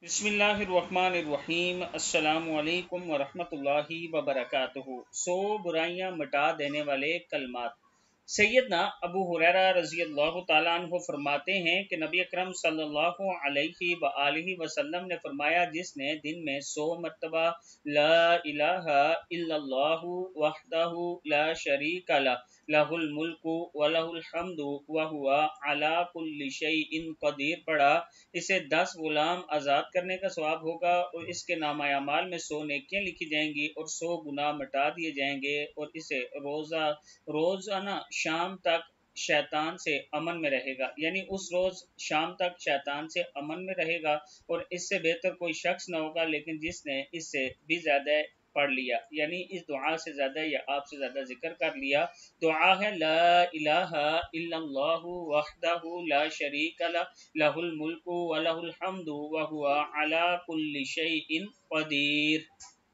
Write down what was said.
बिस्मिल्लाहिर्रहमानिर्रहीम। अस्सलामु अलैकुम वरहमतुल्लाहि वबरकातुहू। बुराइयां मिटा देने वाले कलमात। सैयदना अबू हुरैरा रज़ी अल्लाह ताला अन्हु फरमाते हैं कि नबी अकरम सल्लल्लाहु अलैहि वआलिहि वसल्लम ने फरमाया, जिसने दिन में 100 मरतबा ला इलाहा इल्लल्लाहु वहदहु ला शरीका लहुल मुल्कु व लहुल हम्दु व हुवा अला कुल्लि शैइन कदीर पढ़ा, इसे 10 गुलाम आज़ाद करने का सवाब होगा और इसके नामा अमाल में 100 नेकियां लिखी जाएंगी और 100 गुनाह मिटा दिए जाएंगे। और इसे रोज़ाना शाम तक शैतान से अमन में रहेगा, यानी उस रोज़ शाम तक शैतान से अमन में रहेगा। और इससे बेहतर कोई शख्स न होगा, लेकिन जिसने इससे भी ज़्यादा पढ़ लिया, यानी इस दुआ से ज़्यादा या आपसे ज़्यादा जिक्र कर लिया। दुआ है ला इलाहा इल्लल्लाहु वहदहु ला शरीका लहुल मुल्कु व लहुल हम्दु व हुवा अला कुल्लि शैइन कदीर।